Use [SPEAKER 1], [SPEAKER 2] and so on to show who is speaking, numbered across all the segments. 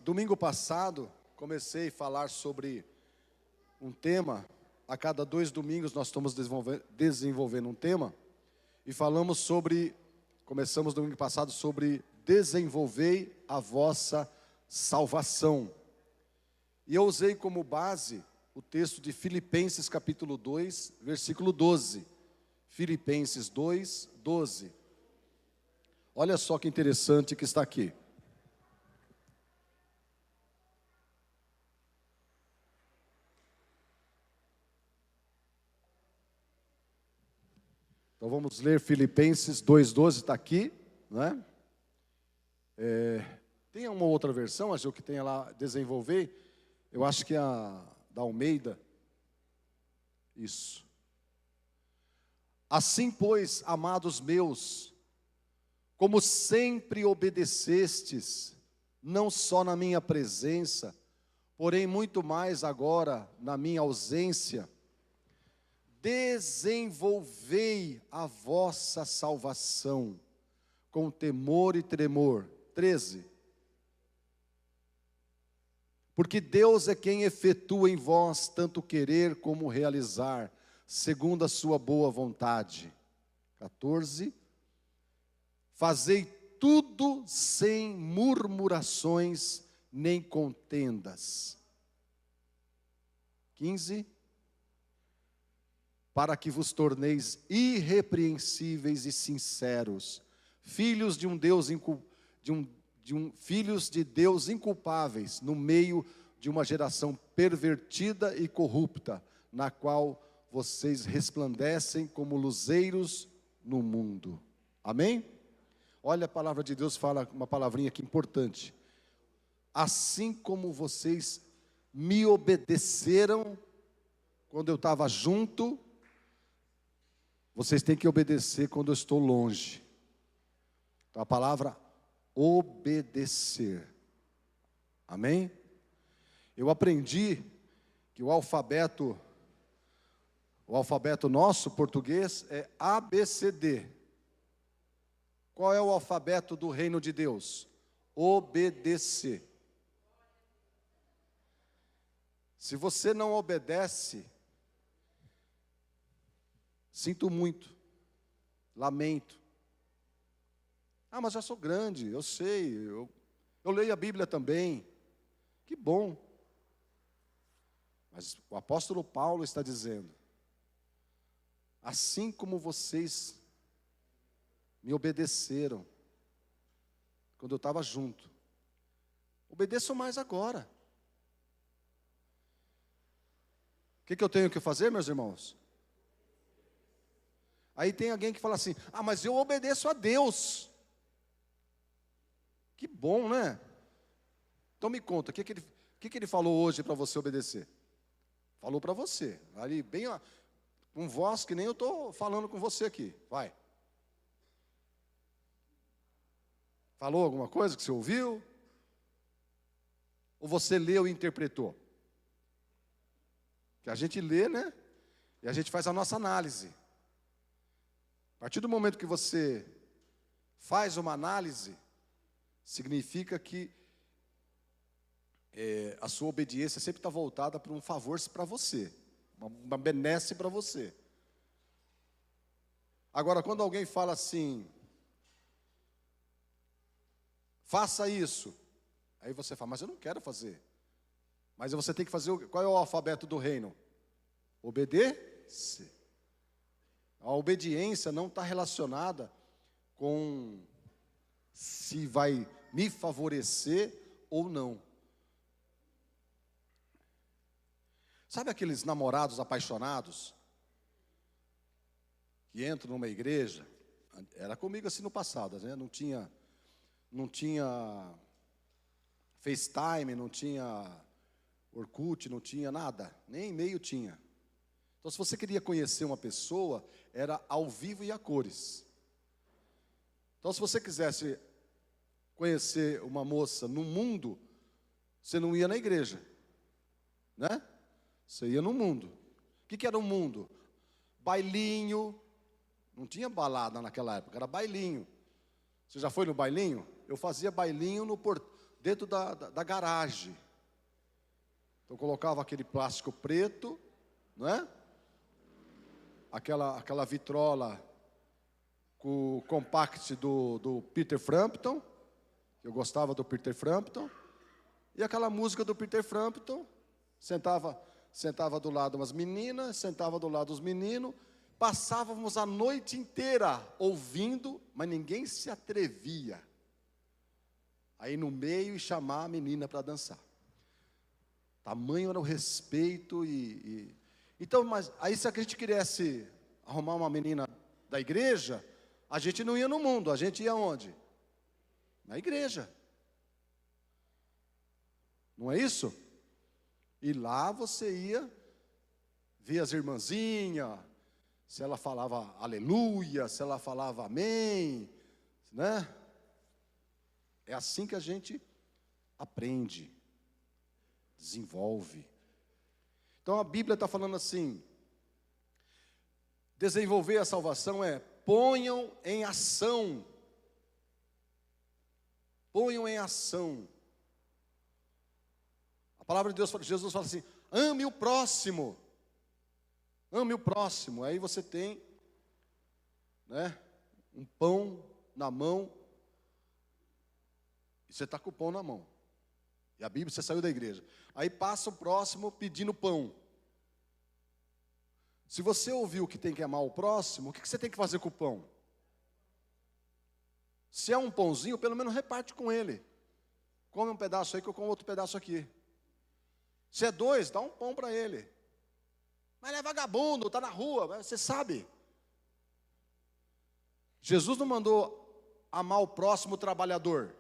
[SPEAKER 1] Domingo passado, comecei a falar sobre um tema. A cada 2 domingos nós estamos desenvolvendo um tema. E começamos domingo passado sobre desenvolvei a vossa salvação. E eu usei como base o texto de Filipenses capítulo 2, versículo 12. Filipenses 2, 12. Olha só que interessante que está aqui. Então vamos ler Filipenses 2,12, está aqui, né? Tem uma outra versão, acho que tem lá, desenvolver, eu acho que é a da Almeida, isso. Assim, pois, amados meus, como sempre obedecestes, não só na minha presença, porém muito mais agora na minha ausência, desenvolvei a vossa salvação com temor e tremor. 13. Porque Deus é quem efetua em vós tanto querer como realizar, segundo a sua boa vontade. 14. Fazei tudo sem murmurações nem contendas. 15. Para que vos torneis irrepreensíveis e sinceros, filhos de Deus inculpáveis, no meio de uma geração pervertida e corrupta, na qual vocês resplandecem como luzeiros no mundo. Amém? Olha, a palavra de Deus fala uma palavrinha aqui importante. Assim como vocês me obedeceram quando eu estava junto, vocês têm que obedecer quando eu estou longe. Então a palavra obedecer. Amém? Eu aprendi que o alfabeto nosso, português, é ABCD. Qual é o alfabeto do reino de Deus? Obedecer. Se você não obedece, sinto muito, lamento. Ah, mas já sou grande, eu sei, eu leio a Bíblia também. Que bom. Mas o apóstolo Paulo está dizendo, assim como vocês me obedeceram, quando eu estava junto, obedeçam mais agora. O que eu tenho que fazer, meus irmãos? Aí tem alguém que fala assim, ah, mas eu obedeço a Deus. Que bom, né? Então me conta, o que ele falou hoje para você obedecer? Falou para você, ali bem, com voz que nem eu estou falando com você aqui, vai. Falou alguma coisa que você ouviu? Ou você leu e interpretou? Que a gente lê, né? E a gente faz a nossa análise. A partir do momento que você faz uma análise, significa que a sua obediência sempre está voltada para um favor para você, uma benesse para você. Agora, quando alguém fala assim, faça isso, aí você fala, mas eu não quero fazer. Mas você tem que fazer, qual é o alfabeto do reino? Obedecer. A obediência não está relacionada com se vai me favorecer ou não. Sabe aqueles namorados apaixonados que entram numa igreja? Era comigo assim no passado, né? Não tinha FaceTime, não tinha Orkut, não tinha nada, nem e-mail tinha. Então, se você queria conhecer uma pessoa, era ao vivo e a cores. Então, se você quisesse conhecer uma moça no mundo, você não ia na igreja, né? Você ia no mundo. O que era o mundo? Bailinho. Não tinha balada naquela época, era bailinho. Você já foi no bailinho? Eu fazia bailinho dentro da garagem. Então colocava aquele plástico preto, não é? Aquela vitrola com o compact do Peter Frampton, que eu gostava do Peter Frampton, e aquela música do Peter Frampton, sentava do lado umas meninas, sentava do lado os meninos, passávamos a noite inteira ouvindo, mas ninguém se atrevia a ir no meio e chamar a menina para dançar. Tamanho era o respeito Então, mas aí se a gente quisesse arrumar uma menina da igreja, a gente não ia no mundo, a gente ia onde? Na igreja. Não é isso? E lá você ia ver as irmãzinhas, se ela falava aleluia, se ela falava amém, né? É assim que a gente aprende, desenvolve. Então a Bíblia está falando assim: desenvolver a salvação é ponham em ação. Ponham em ação. A palavra de Deus, Jesus fala assim: ame o próximo. Ame o próximo. Aí você tem, né, um pão na mão, e você está com o pão na mão. E a Bíblia, você saiu da igreja. Aí passa o próximo pedindo pão. Se você ouviu que tem que amar o próximo, o que você tem que fazer com o pão? Se é um pãozinho, pelo menos reparte com ele. Come um pedaço aí que eu como outro pedaço aqui. Se é 2, dá um pão para ele. Mas ele é vagabundo, está na rua, você sabe. Jesus não mandou amar o próximo trabalhador,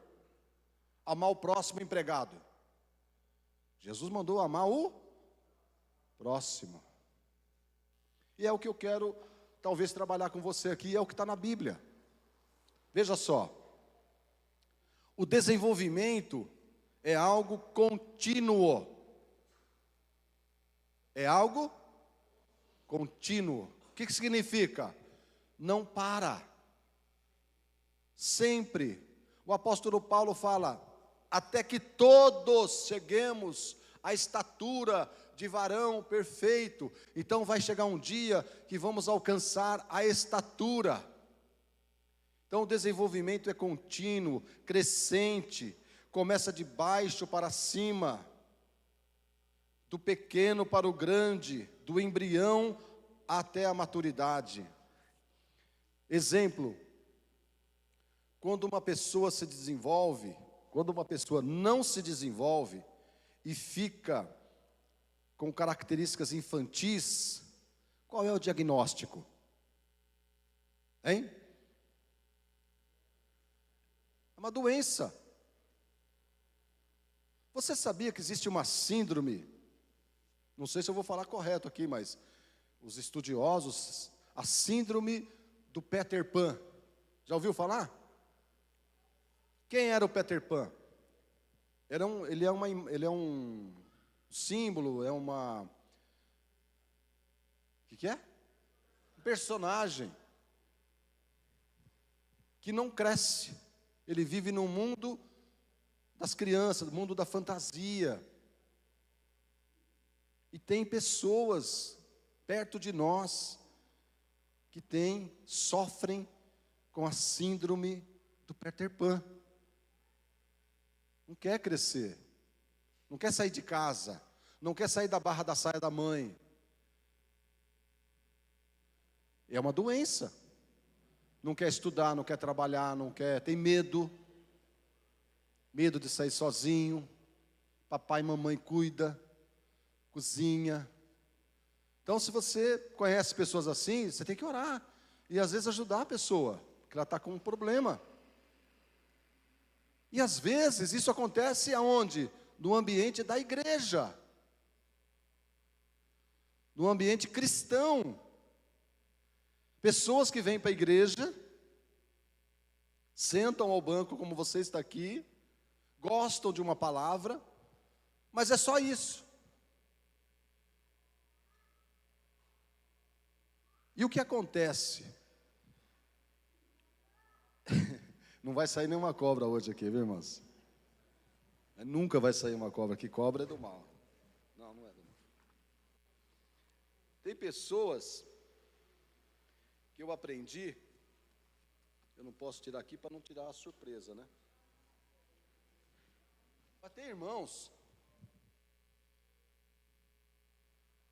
[SPEAKER 1] amar o próximo empregado. Jesus mandou amar o próximo. E é o que eu quero, talvez, trabalhar com você aqui, é o que está na Bíblia. Veja só, o desenvolvimento é algo contínuo. É algo contínuo. O que significa? Não para. Sempre. O apóstolo Paulo fala: até que todos cheguemos à estatura de varão perfeito. Então vai chegar um dia que vamos alcançar a estatura. Então o desenvolvimento é contínuo, crescente, começa de baixo para cima, do pequeno para o grande, do embrião até a maturidade. Exemplo: quando uma pessoa se desenvolve, quando uma pessoa não se desenvolve e fica com características infantis, qual é o diagnóstico? Hein? É uma doença. Você sabia que existe uma síndrome? Não sei se eu vou falar correto aqui, mas os estudiosos, a síndrome do Peter Pan. Já ouviu falar? Quem era o Peter Pan? Ele é um símbolo, é uma... O que é? Um personagem que não cresce. Ele vive no mundo das crianças, no mundo da fantasia. E tem pessoas perto de nós que sofrem com a síndrome do Peter Pan. Não quer crescer, não quer sair de casa, não quer sair da barra da saia da mãe. É uma doença. Não quer estudar, não quer trabalhar, tem medo de sair sozinho. Papai e mamãe cuida, cozinha. Então, se você conhece pessoas assim, você tem que orar e às vezes ajudar a pessoa, porque ela está com um problema. E às vezes isso acontece aonde? No ambiente da igreja, no ambiente cristão. Pessoas que vêm para a igreja, sentam ao banco como você está aqui, gostam de uma palavra, mas é só isso. E o que acontece? Não vai sair nenhuma cobra hoje aqui, viu, irmãos? Nunca vai sair uma cobra, que cobra é do mal. Não, não é do mal. Tem pessoas que eu aprendi, eu não posso tirar aqui para não tirar a surpresa, né? Mas tem irmãos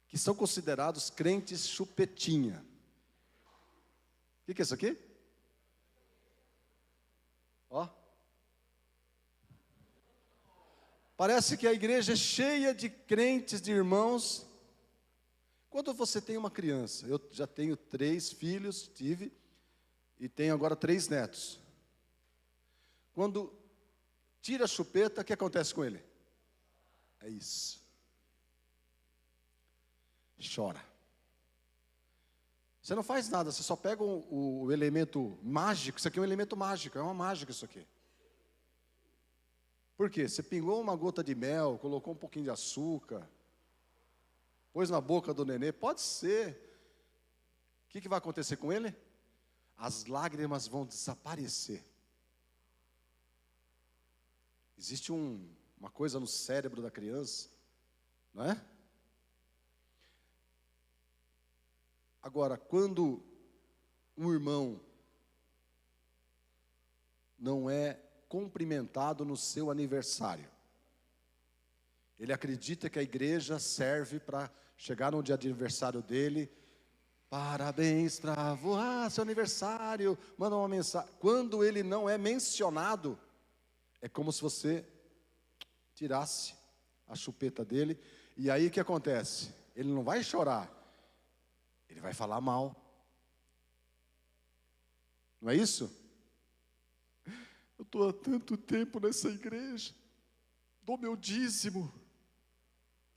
[SPEAKER 1] que são considerados crentes chupetinha. O que é isso aqui? Ó. Parece que a igreja é cheia de crentes, de irmãos. Quando você tem uma criança, eu já tenho 3 filhos, tive, e tenho agora 3 netos. Quando tira a chupeta, o que acontece com ele? É isso. Chora. Você não faz nada, você só pega o elemento mágico. Isso aqui é um elemento mágico, é uma mágica isso aqui. Por quê? Você pingou uma gota de mel, colocou um pouquinho de açúcar, pôs na boca do nenê, pode ser. O que vai acontecer com ele? As lágrimas vão desaparecer. Existe uma coisa no cérebro da criança, não é? Agora, quando um irmão não é cumprimentado no seu aniversário, ele acredita que a igreja serve para chegar no dia de aniversário dele, parabéns, Travo, seu aniversário, manda uma mensagem. Quando ele não é mencionado, é como se você tirasse a chupeta dele, e aí o que acontece? Ele não vai chorar, ele vai falar mal. Não é isso? Eu estou há tanto tempo nessa igreja, dou meu dízimo,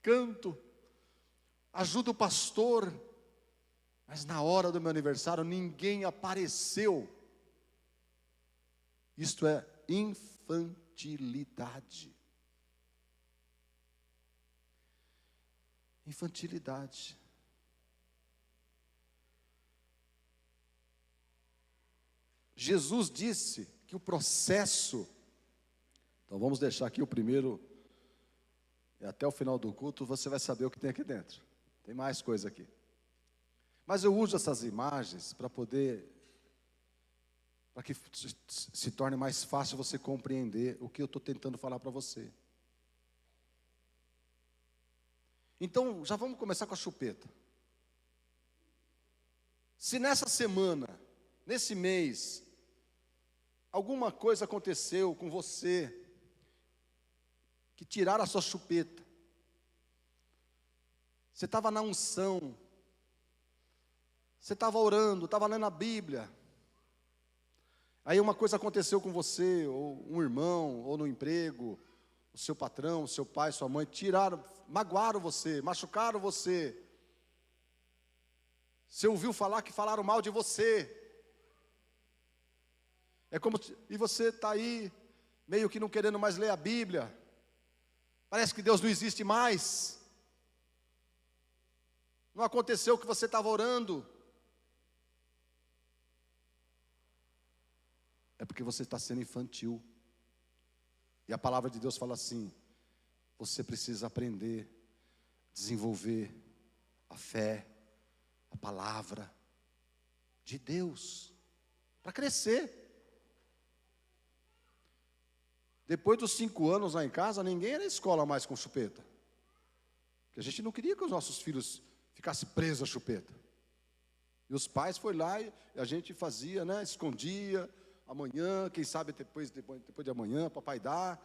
[SPEAKER 1] canto, ajudo o pastor, mas na hora do meu aniversário ninguém apareceu. Isto é infantilidade. Infantilidade. Jesus disse que o processo, então vamos deixar aqui o primeiro, e até o final do culto você vai saber o que tem aqui dentro. Tem mais coisa aqui. Mas eu uso essas imagens para que se torne mais fácil você compreender o que eu estou tentando falar para você. Então, já vamos começar com a chupeta. Se nessa semana, nesse mês, alguma coisa aconteceu com você, que tiraram a sua chupeta, você estava na unção, você estava orando, estava lendo a Bíblia, aí uma coisa aconteceu com você, ou um irmão, ou no emprego, o seu patrão, o seu pai, sua mãe, tiraram, magoaram você, machucaram você, você ouviu falar que falaram mal de você, e você está aí, meio que não querendo mais ler a Bíblia, parece que Deus não existe mais, não aconteceu o que você estava orando, é porque você está sendo infantil, e a palavra de Deus fala assim, você precisa aprender, desenvolver a fé, a palavra de Deus, para crescer. Depois dos 5 anos lá em casa, ninguém era escola mais com chupeta. Porque a gente não queria que os nossos filhos ficassem presos à chupeta. E os pais foi lá e a gente fazia, né? Escondia, amanhã, quem sabe depois de amanhã, papai dá.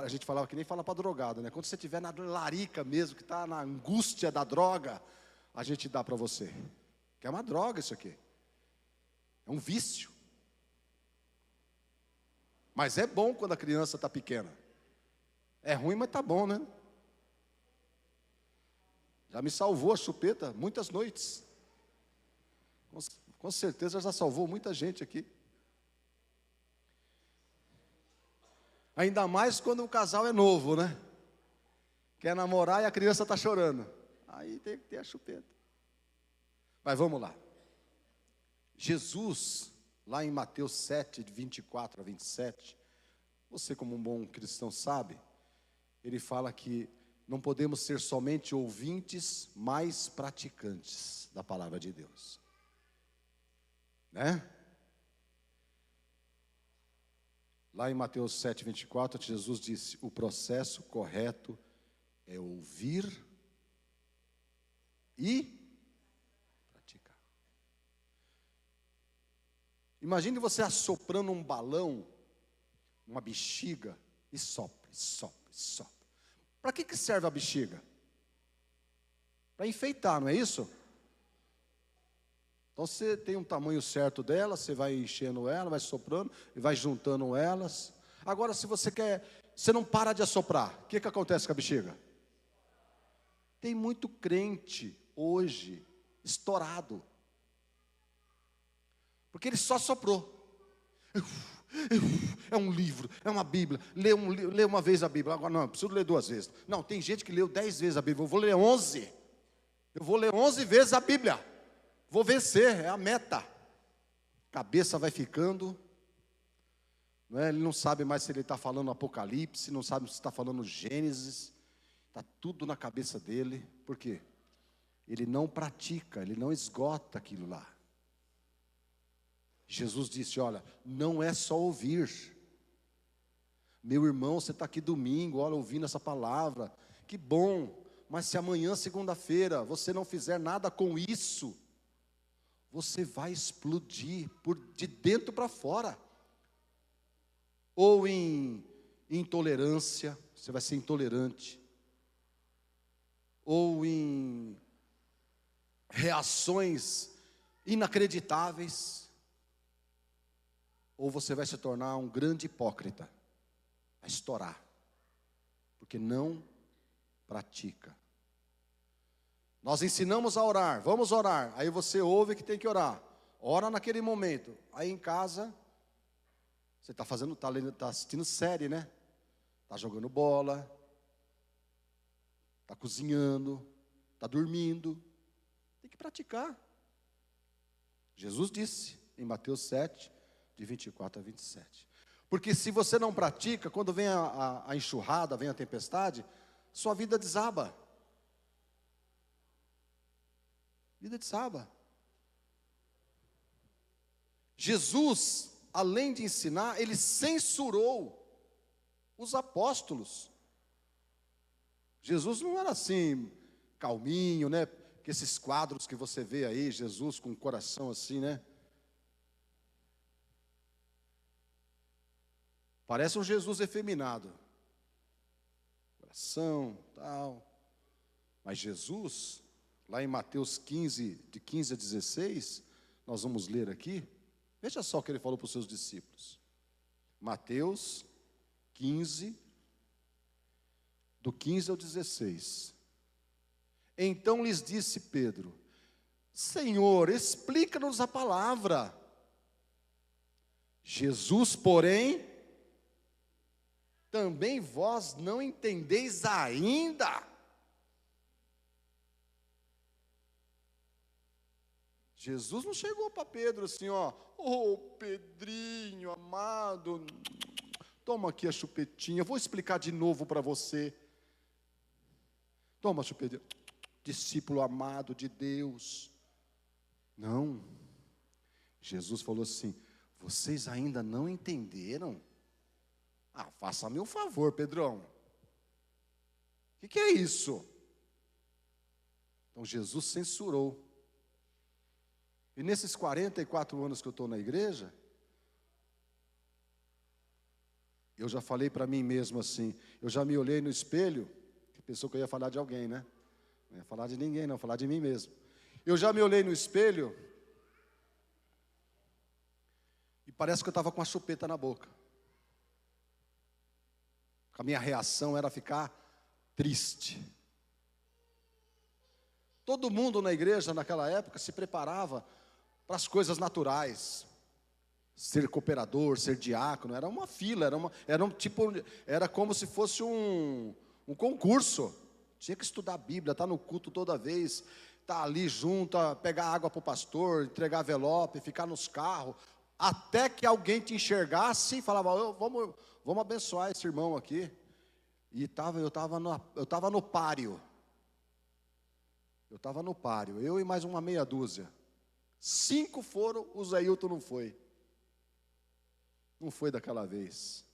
[SPEAKER 1] A gente falava que nem fala para drogado, né? Quando você estiver na larica mesmo, que está na angústia da droga, a gente dá para você. Que é uma droga isso aqui. É um vício. Mas é bom quando a criança está pequena. É ruim, mas está bom, né? Já me salvou a chupeta muitas noites. Com certeza já salvou muita gente aqui. Ainda mais quando o casal é novo, né? Quer namorar e a criança está chorando. Aí tem que ter a chupeta. Mas vamos lá. Jesus, lá em Mateus 7, de 24 a 27, você como um bom cristão sabe, ele fala que não podemos ser somente ouvintes, mas praticantes da palavra de Deus. Né? Lá em Mateus 7:24, Jesus disse: o processo correto é ouvir e praticar. Imagine você assoprando um balão, uma bexiga, e sopra, sopra, sopra. Para que serve a bexiga? Para enfeitar, não é isso? Então você tem um tamanho certo dela, você vai enchendo ela, vai soprando e vai juntando elas. Agora, se você quer, você não para de assoprar, o que acontece com a bexiga? Tem muito crente hoje estourado, porque ele só soprou. É um livro, é uma Bíblia. Lê uma vez a Bíblia. Agora não, eu preciso ler 2 vezes. Não, tem gente que leu 10 vezes a Bíblia. Eu vou ler 11. Eu vou ler 11 vezes a Bíblia. Vou vencer, é a meta. Cabeça vai ficando, não é? Ele não sabe mais se ele está falando Apocalipse, não sabe se está falando Gênesis. Está tudo na cabeça dele. Por quê? Ele não pratica, ele não esgota aquilo lá. Jesus disse: olha, não é só ouvir. Meu irmão, você está aqui domingo, olha, ouvindo essa palavra, que bom. Mas se amanhã, segunda-feira, você não fizer nada com isso, você vai explodir de dentro para fora. Ou em intolerância, você vai ser intolerante. Ou em reações inacreditáveis. Ou você vai se tornar um grande hipócrita, vai estourar, porque não pratica. Nós ensinamos a orar, vamos orar, aí você ouve que tem que orar, ora naquele momento, aí em casa, você está assistindo série, né? Está jogando bola, está cozinhando, está dormindo, tem que praticar. Jesus disse em Mateus 7, de 24 a 27. Porque se você não pratica, quando vem a enxurrada, vem a tempestade, sua vida desaba. Vida desaba. Jesus, além de ensinar, ele censurou os apóstolos. Jesus não era assim, calminho, né? Que esses quadros que você vê aí, Jesus com o coração assim, né? Parece um Jesus efeminado. Coração, tal. Mas Jesus, lá em Mateus 15, de 15 a 16, nós vamos ler aqui. Veja só o que ele falou para os seus discípulos. Mateus 15, do 15 ao 16. Então lhes disse Pedro: Senhor, explica-nos a palavra. Jesus, porém, também vós não entendeis ainda? Jesus não chegou para Pedro assim, ó, ô Pedrinho amado, toma aqui a chupetinha, vou explicar de novo para você. Toma a chupetinha, discípulo amado de Deus. Não, Jesus falou assim: vocês ainda não entenderam? Faça-me um favor, Pedrão. O que é isso? Então Jesus censurou. E nesses 44 anos que eu estou na igreja, eu já falei para mim mesmo assim, eu já me olhei no espelho, que pensou que eu ia falar de alguém, né? Não ia falar de ninguém não, ia falar de mim mesmo. Eu já me olhei no espelho, e parece que eu estava com a chupeta na boca. A minha reação era ficar triste. Todo mundo na igreja naquela época se preparava para as coisas naturais. Ser cooperador, ser diácono, era uma fila, era como se fosse um concurso. Tinha que estudar a Bíblia, estar no culto toda vez, estar ali junto, pegar água para o pastor, entregar envelope, ficar nos carros. até que alguém te enxergasse e falava, vamos abençoar esse irmão aqui. E eu estava no páreo. Eu e mais uma meia dúzia. 5 foram, o Zailton não foi. Não foi daquela vez.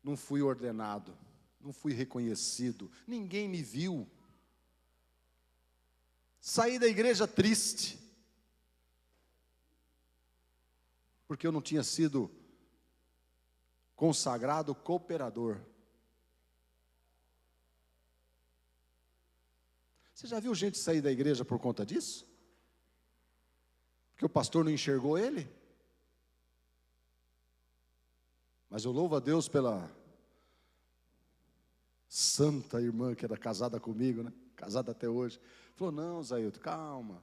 [SPEAKER 1] Não fui ordenado, não fui reconhecido, ninguém me viu. Saí da igreja triste, porque eu não tinha sido consagrado cooperador. Você já viu gente sair da igreja por conta disso? Porque o pastor não enxergou ele? Mas eu louvo a Deus pela santa irmã que era casada comigo, né? Casada até hoje. Falou, não, Zailton, calma.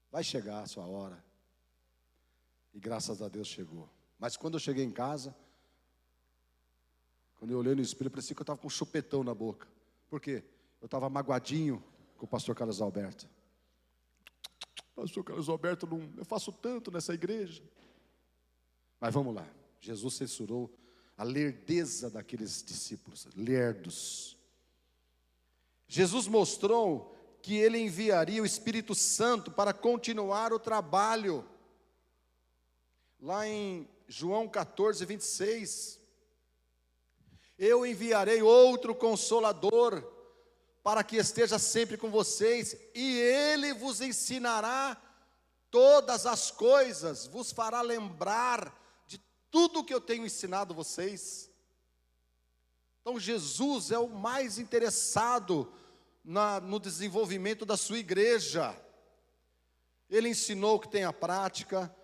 [SPEAKER 1] Vai chegar a sua hora. E graças a Deus chegou. Mas quando eu cheguei em casa, quando eu olhei no espelho, parecia que eu estava com um chupetão na boca. Por quê? Eu estava magoadinho com o pastor Carlos Alberto. Pastor Carlos Alberto, eu faço tanto nessa igreja. Mas vamos lá. Jesus censurou a lerdeza daqueles discípulos, lerdos. Jesus mostrou que ele enviaria o Espírito Santo para continuar o trabalho. Lá em João 14, 26. Eu enviarei outro Consolador, para que esteja sempre com vocês, e ele vos ensinará todas as coisas, vos fará lembrar tudo o que eu tenho ensinado vocês. Então Jesus é o mais interessado no desenvolvimento da sua igreja. Ele ensinou que tem a prática.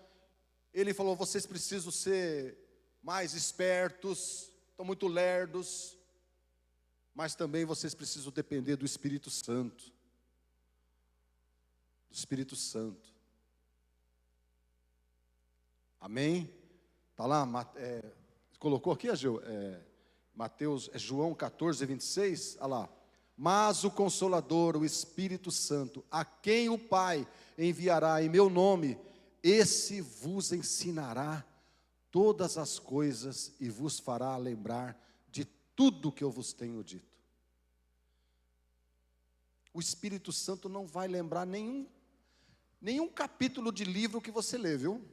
[SPEAKER 1] Ele falou, vocês precisam ser mais espertos, estão muito lerdos. Mas também vocês precisam depender do Espírito Santo. Do Espírito Santo. Amém? Está lá, colocou aqui, Ageu? Mateus, João 14, 26, olha lá. Mas o Consolador, o Espírito Santo, a quem o Pai enviará em meu nome, esse vos ensinará todas as coisas e vos fará lembrar de tudo que eu vos tenho dito. O Espírito Santo não vai lembrar nenhum capítulo de livro que você lê, viu?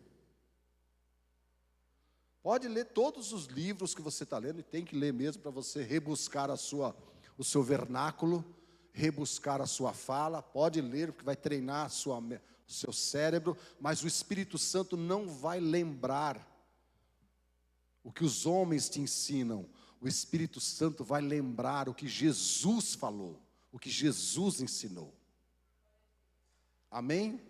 [SPEAKER 1] Pode ler todos os livros que você está lendo, e tem que ler mesmo para você rebuscar o seu vernáculo, rebuscar a sua fala. Pode ler, porque vai treinar o seu cérebro, mas o Espírito Santo não vai lembrar o que os homens te ensinam. O Espírito Santo vai lembrar o que Jesus falou, o que Jesus ensinou. Amém?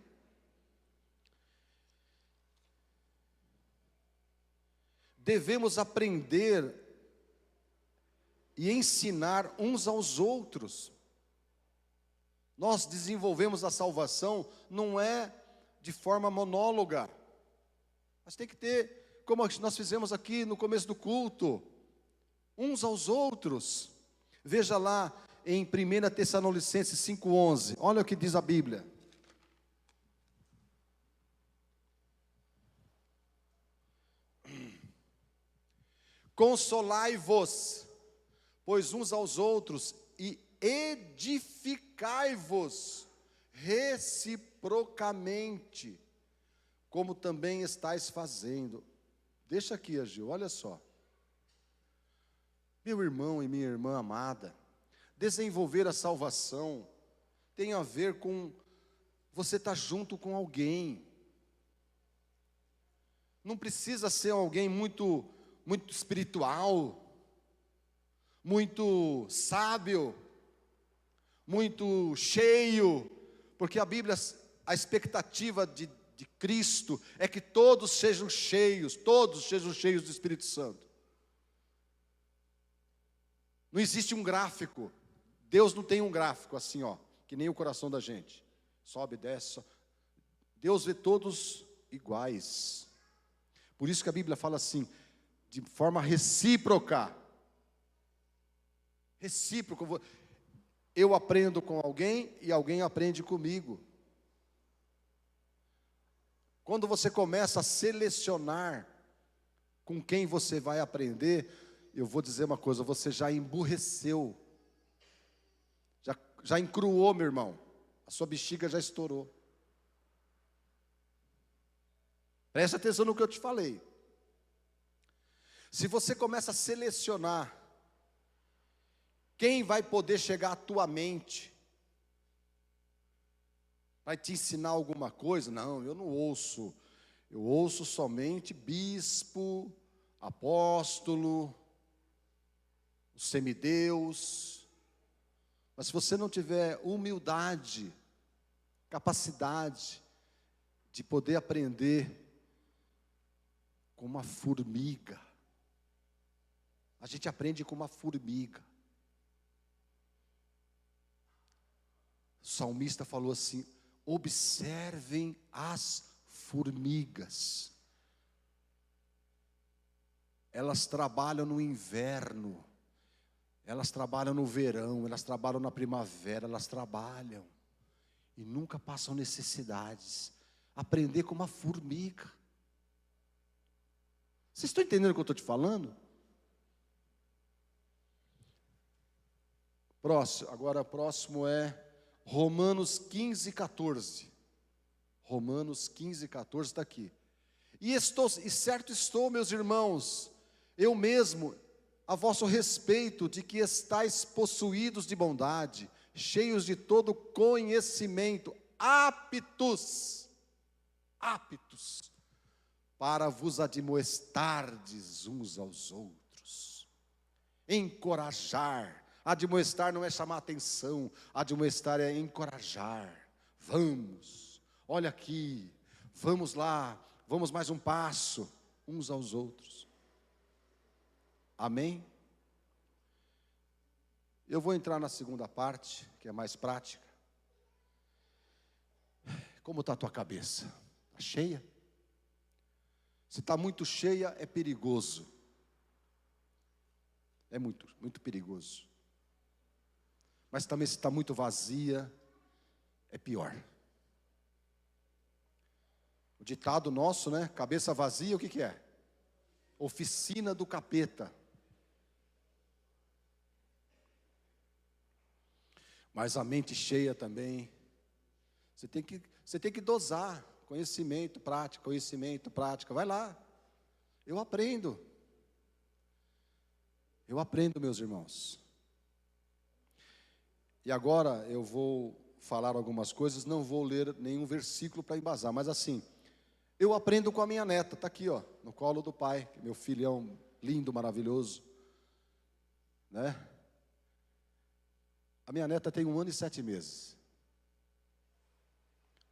[SPEAKER 1] Devemos aprender e ensinar uns aos outros. Nós desenvolvemos a salvação, não é de forma monóloga, mas tem que ter, como nós fizemos aqui no começo do culto, uns aos outros. Veja lá em 1 Tessalonicenses 5,11, olha o que diz a Bíblia. Consolai-vos, pois uns aos outros, e edificai-vos reciprocamente, como também estáis fazendo. Deixa aqui, Agil, olha só. Meu irmão e minha irmã amada, desenvolver a salvação tem a ver com você estar junto com alguém. Não precisa ser alguém muito espiritual, muito sábio, muito cheio, porque a Bíblia, a expectativa de Cristo é que todos sejam cheios do Espírito Santo. Não existe um gráfico, Deus não tem um gráfico assim, ó, que nem o coração da gente, sobe, desce, Deus vê todos iguais. Por isso que a Bíblia fala assim, de forma recíproca. Recíproco. Eu aprendo com alguém e alguém aprende comigo. Quando você começa a selecionar com quem você vai aprender, eu vou dizer uma coisa, você já emburreceu, já encruou, meu irmão, a sua bexiga já estourou. Preste atenção no que eu te falei. Se você começa a selecionar quem vai poder chegar à tua mente, vai te ensinar alguma coisa, não, eu não ouço, eu ouço somente bispo, apóstolo, o semideus. Mas se você não tiver humildade, capacidade de poder aprender com uma formiga, a gente aprende com uma formiga. O salmista falou assim: observem as formigas. Elas trabalham no inverno, elas trabalham no verão, elas trabalham na primavera, elas trabalham e nunca passam necessidades. Aprender com uma formiga. Vocês estão entendendo o que eu estou te falando? Próximo é Romanos 15, 14. Romanos 15, 14 está aqui. E certo estou, meus irmãos, eu mesmo, a vosso respeito, de que estáis possuídos de bondade, cheios de todo conhecimento, aptos, para vos admoestardes uns aos outros, encorajar. Admoestar não é chamar atenção, admoestar é encorajar. Vamos, olha aqui, vamos lá, vamos mais um passo, uns aos outros. Amém? Eu vou entrar na segunda parte, que é mais prática. Como está a tua cabeça? Está cheia? Se está muito cheia, é perigoso. É muito, muito perigoso. Mas também se está muito vazia, é pior. O ditado nosso, né? Cabeça vazia, o que que é? Oficina do capeta. Mas a mente cheia também. Você tem que dosar. Conhecimento, prática. Vai lá. Eu aprendo. Meus irmãos. E agora eu vou falar algumas coisas, não vou ler nenhum versículo para embasar, mas assim, eu aprendo com a minha neta, está aqui, ó, no colo do pai, meu filhão lindo, maravilhoso, né? A minha neta tem 1 ano e 7 meses.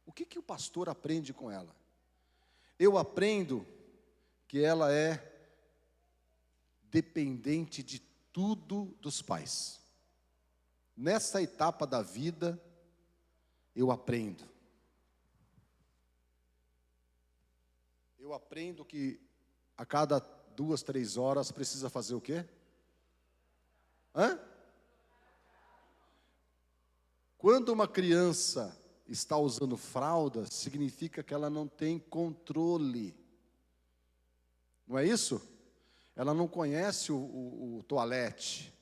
[SPEAKER 1] O que o pastor aprende com ela? Eu aprendo que ela é dependente de tudo dos pais. Nessa etapa da vida, eu aprendo. Eu aprendo que a cada 2, 3 horas precisa fazer o quê? Quando uma criança está usando fralda, significa que ela não tem controle. Não é isso? Ela não conhece o toalete.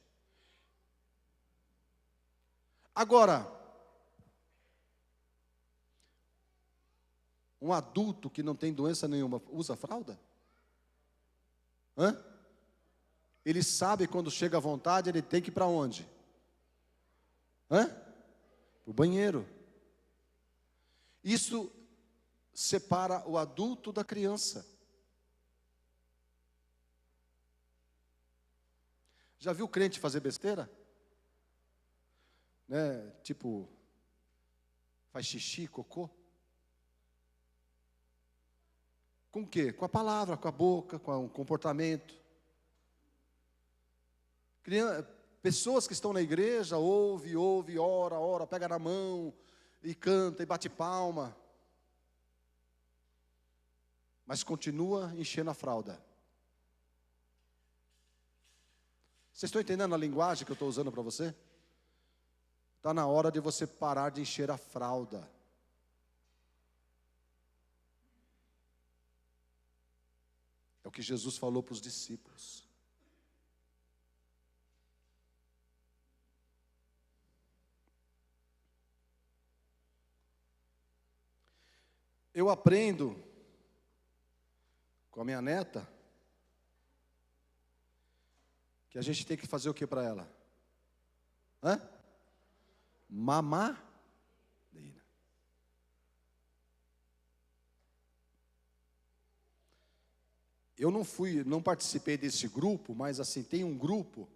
[SPEAKER 1] Agora, um adulto que não tem doença nenhuma, usa fralda? Ele sabe quando chega à vontade, ele tem que ir para onde? Para o banheiro. Isso separa o adulto da criança. Já viu crente fazer besteira? Né? Tipo, faz xixi, cocô. Com o quê? Com a palavra, com a boca, com o comportamento. Pessoas que estão na igreja, ouve, ora, pega na mão, e canta, e bate palma. Mas continua enchendo a fralda. Vocês estão entendendo a linguagem que eu estou usando para você? Está na hora de você parar de encher a fralda. que Jesus falou para os discípulos. Eu aprendo com a minha neta que a gente tem que fazer o que para ela? Mamadeira. Eu não participei desse grupo, mas assim, tem um grupo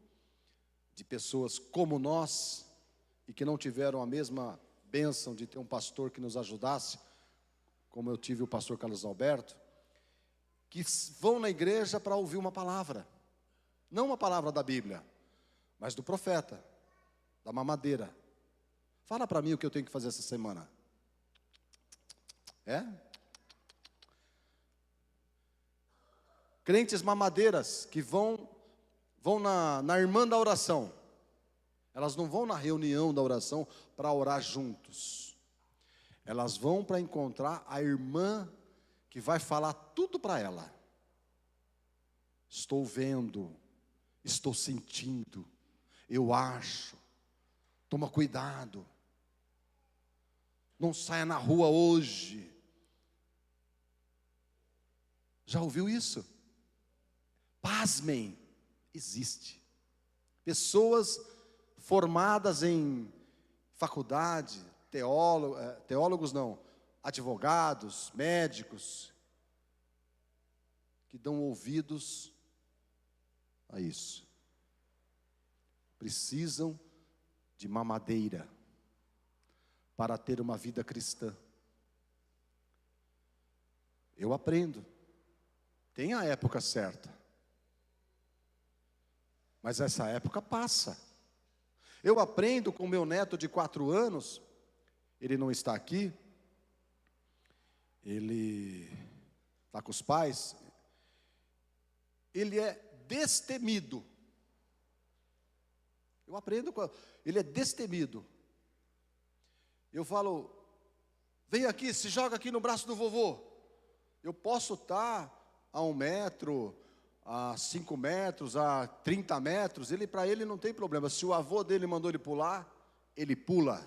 [SPEAKER 1] de pessoas como nós, e que não tiveram a mesma bênção de ter um pastor que nos ajudasse, como eu tive o pastor Carlos Alberto, que vão na igreja para ouvir uma palavra, não uma palavra da Bíblia, mas do profeta, da mamadeira. Fala para mim o que eu tenho que fazer essa semana. Crentes mamadeiras que vão na irmã da oração. Elas não vão na reunião da oração para orar juntos. Elas vão para encontrar a irmã que vai falar tudo para ela. Estou vendo, estou sentindo, eu acho. Toma cuidado. Não saia na rua hoje. Já ouviu isso? Pasmem, existe. Pessoas formadas em faculdade, teólogos não, advogados, médicos, que dão ouvidos a isso. Precisam de mamadeira para ter uma vida cristã. Eu aprendo. Tem a época certa. Mas essa época passa. Eu aprendo com meu neto de 4 anos, ele não está aqui, ele está com os pais, ele é destemido. Eu aprendo com ele é destemido. Eu falo, vem aqui, se joga aqui no braço do vovô. Eu posso estar a 1 metro, a 5 metros, a 30 metros, para ele não tem problema. Se o avô dele mandou ele pular, ele pula.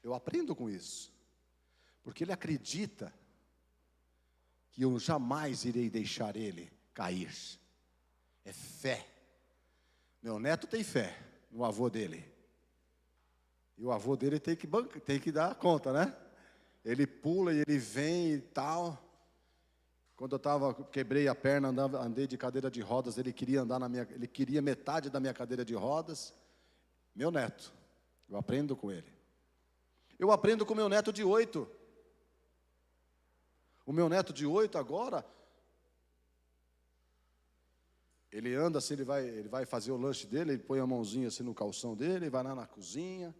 [SPEAKER 1] Eu aprendo com isso, porque ele acredita que eu jamais irei deixar ele cair. É fé. Meu neto tem fé no avô dele. E o avô dele tem que dar conta, né? Ele pula e ele vem e tal. Quando eu quebrei a perna, andei de cadeira de rodas, ele queria metade da minha cadeira de rodas. Meu neto, eu aprendo com ele. Eu aprendo com meu neto de 8. O meu neto de 8 agora, ele anda assim, ele vai fazer o lanche dele, ele põe a mãozinha assim no calção dele, vai lá na cozinha,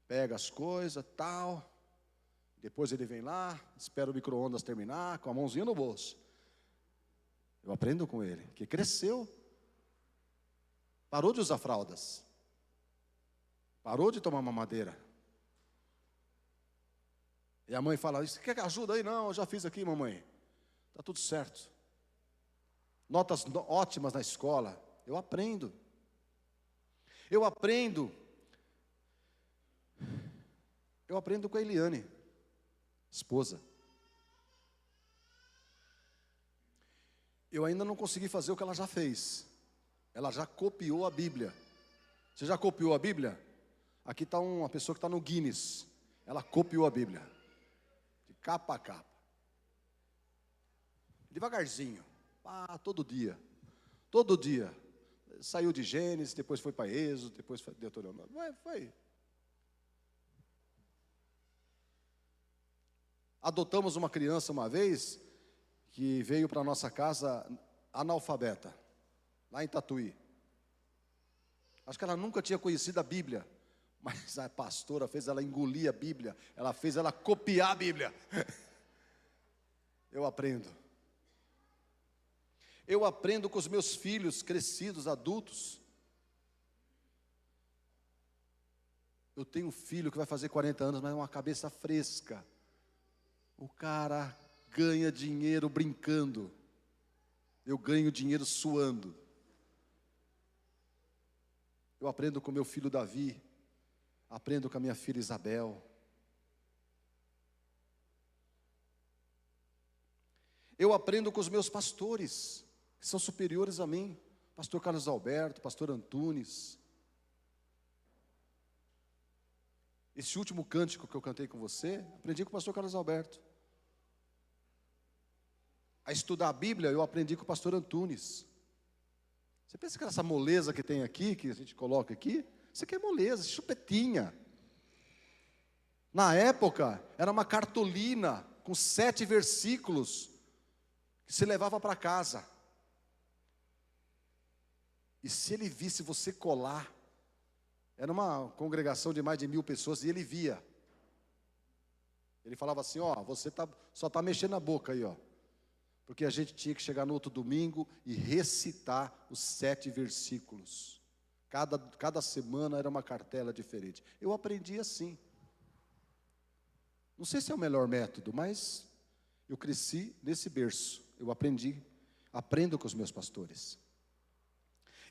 [SPEAKER 1] pega as coisas, tal. Depois ele vem lá, espera o micro-ondas terminar, com a mãozinha no bolso. Eu aprendo com ele, que cresceu. Parou de usar fraldas. Parou de tomar mamadeira. E a mãe fala, você quer ajuda aí? Não, eu já fiz aqui, mamãe. Está tudo certo. Notas ótimas na escola. Eu aprendo. Eu aprendo com a Eliane, esposa. Eu ainda não consegui fazer o que ela já fez. Ela já copiou a Bíblia. Você já copiou a Bíblia? Aqui está uma pessoa que está no Guinness. Ela copiou a Bíblia. De capa a capa. Devagarzinho. Todo dia. Todo dia. Saiu de Gênesis, depois foi para Êxodo, depois foi Deuteronômio. Foi. Adotamos uma criança uma vez, que veio para a nossa casa analfabeta, lá em Tatuí. Acho que ela nunca tinha conhecido a Bíblia, mas a pastora fez ela engolir a Bíblia, ela fez ela copiar a Bíblia. Eu aprendo. Eu aprendo com os meus filhos crescidos, adultos. Eu tenho um filho que vai fazer 40 anos, mas é uma cabeça fresca. O cara ganha dinheiro brincando. Eu ganho dinheiro suando. Eu aprendo com meu filho Davi, aprendo com a minha filha Isabel. Eu aprendo com os meus pastores, que são superiores a mim. Pastor Carlos Alberto, pastor Antunes. Esse último cântico que eu cantei com você, aprendi com o pastor Carlos Alberto. A estudar a Bíblia, eu aprendi com o pastor Antunes. Você pensa que essa moleza que tem aqui, que a gente coloca aqui, isso aqui é moleza, chupetinha. Na época, era uma cartolina com 7 versículos que se levava para casa. E se ele visse você colar, era uma congregação de mais de 1000 pessoas, e ele via. Ele falava assim, ó, você só está mexendo a boca aí, ó. Porque a gente tinha que chegar no outro domingo e recitar os 7 versículos. Cada semana era uma cartela diferente. Eu aprendi assim. Não sei se é o melhor método, mas eu cresci nesse berço. Eu aprendo com os meus pastores.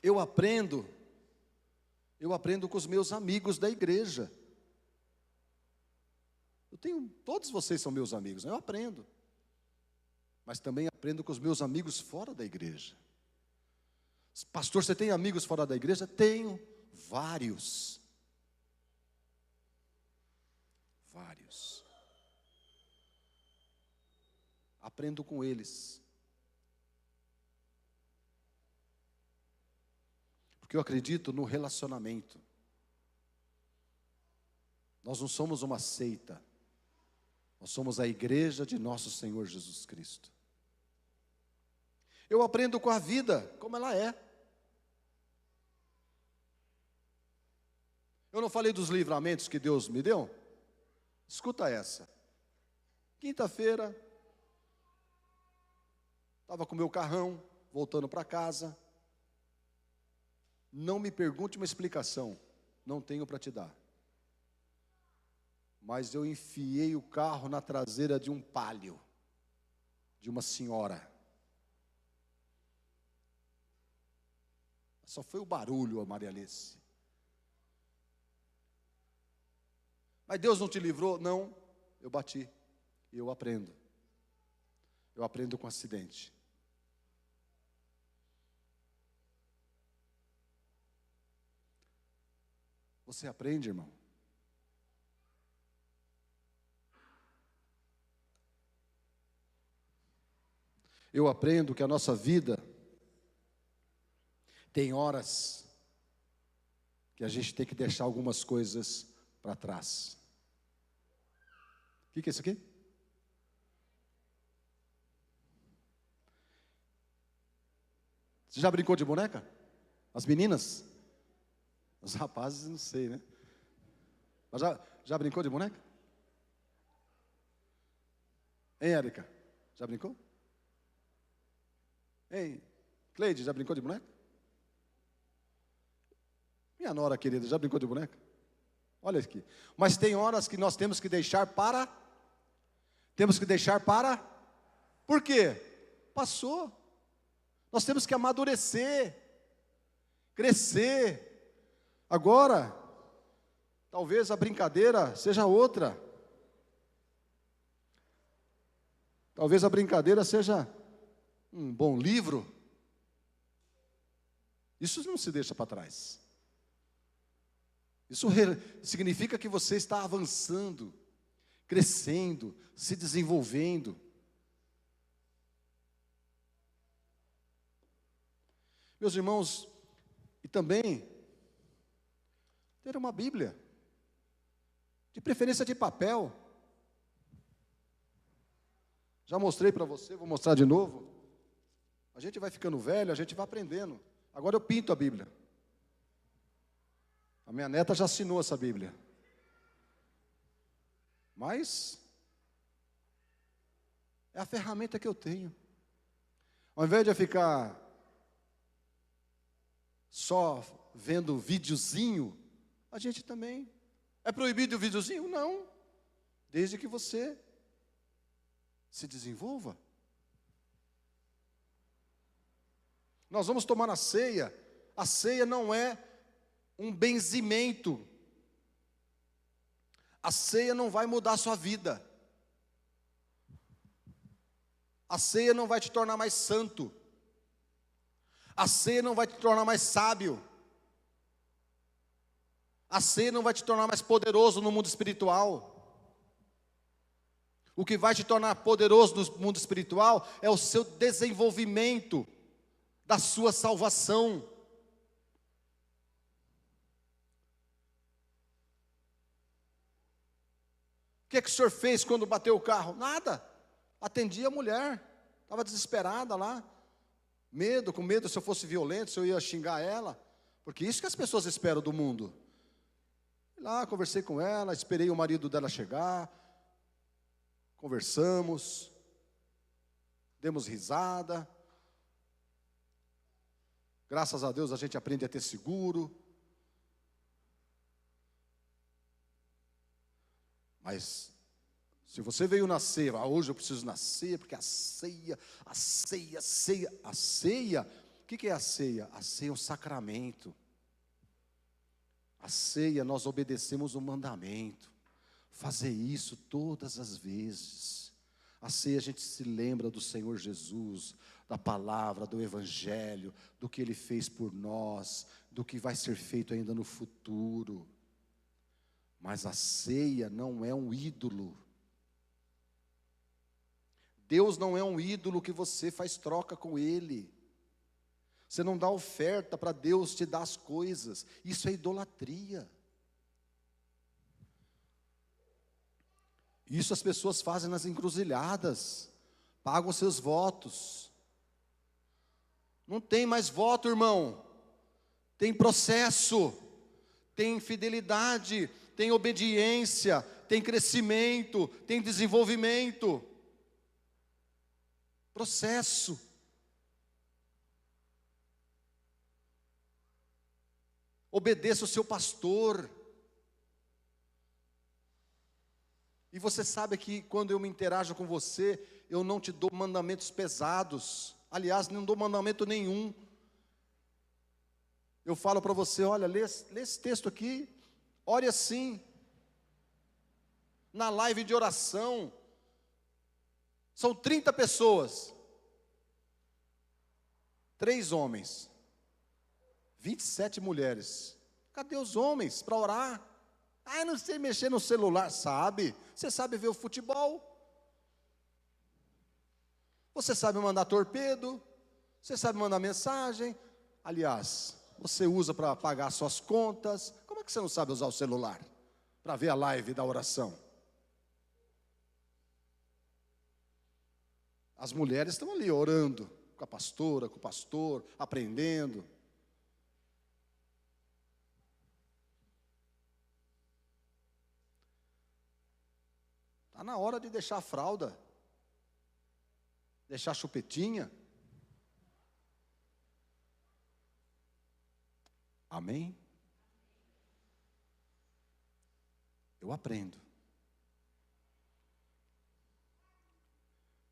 [SPEAKER 1] Eu aprendo com os meus amigos da igreja. Todos vocês são meus amigos, eu aprendo. Mas também aprendo com os meus amigos fora da igreja. Pastor, você tem amigos fora da igreja? Tenho vários. Vários. Aprendo com eles. Porque eu acredito no relacionamento. Nós não somos uma seita. Nós somos a igreja de nosso Senhor Jesus Cristo. Eu aprendo com a vida, como ela é. Eu não falei dos livramentos que Deus me deu? Escuta essa. Quinta-feira, estava com o meu carrão, voltando para casa. Não me pergunte uma explicação, não tenho para te dar. Mas eu enfiei o carro na traseira de um Palio, de uma senhora. Só foi o barulho, a Maria Alice. Mas Deus não te livrou? Não, eu bati. E eu aprendo. Eu aprendo com acidente. Você aprende, irmão? Eu aprendo que a nossa vida tem horas que a gente tem que deixar algumas coisas para trás. O que é isso aqui? Você já brincou de boneca? As meninas? Os rapazes, não sei, né? Mas já brincou de boneca? Hein, Érica? Já brincou? Ei, Cleide, já brincou de boneca? Minha nora querida, já brincou de boneca? Olha aqui. Mas tem horas que nós temos que deixar para... Por quê? Passou. Nós temos que amadurecer, crescer. Agora, talvez a brincadeira seja outra. Talvez a brincadeira seja um bom livro. Isso não se deixa para trás. Isso significa que você está avançando, crescendo, se desenvolvendo. Meus irmãos, e também ter uma Bíblia, de preferência de papel. Já mostrei para você, vou mostrar de novo. A gente vai ficando velho, a gente vai aprendendo. Agora eu pinto a Bíblia. A minha neta já assinou essa Bíblia. Mas é a ferramenta que eu tenho. Ao invés de eu ficar só vendo videozinho, a gente também. É proibido o videozinho? Não. Desde que você Se desenvolva. Nós vamos tomar a ceia. A ceia não é um benzimento. A ceia não vai mudar a sua vida. A ceia não vai te tornar mais santo. A ceia não vai te tornar mais sábio. A ceia não vai te tornar mais poderoso no mundo espiritual. O que vai te tornar poderoso no mundo espiritual é o seu desenvolvimento da sua salvação. O que o senhor fez quando bateu o carro? Nada. Atendi a mulher. Estava desesperada lá. Com medo se eu fosse violento, se eu ia xingar ela. Porque isso que as pessoas esperam do mundo. Fui lá, conversei com ela, esperei o marido dela chegar. Conversamos. Demos risada. Graças a Deus a gente aprende a ter seguro. Mas, se você veio nascer, hoje eu preciso nascer, porque a ceia, o que é a ceia? A ceia é um sacramento. A ceia, nós obedecemos o mandamento. Fazer isso todas as vezes. A ceia a gente se lembra do Senhor Jesus, da palavra, do Evangelho, do que Ele fez por nós, do que vai ser feito ainda no futuro. Mas a ceia não é um ídolo. Deus não é um ídolo que você faz troca com Ele. Você não dá oferta para Deus te dar as coisas. Isso é idolatria. Isso as pessoas fazem nas encruzilhadas. Pagam seus votos. Não tem mais voto, irmão. Tem processo. Tem fidelidade. Tem obediência. Tem crescimento. Tem desenvolvimento. Processo. Obedeça o seu pastor. E você sabe que quando eu me interajo com você, eu não te dou mandamentos pesados. Aliás, não dou mandamento nenhum. Eu falo para você, olha, lê esse texto aqui, ore assim. Na live de oração, são 30 pessoas. 3 homens. 27 mulheres. Cadê os homens para orar? Ah, eu não sei mexer no celular. Sabe? Você sabe ver o futebol? Você sabe mandar torpedo? Você sabe mandar mensagem? Aliás, você usa para pagar suas contas. Como é que você não sabe usar o celular para ver a live da oração? As mulheres estão ali orando com a pastora, com o pastor, aprendendo. Está na hora de deixar a fralda, deixar a chupetinha. Amém? Eu aprendo.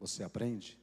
[SPEAKER 1] Você aprende?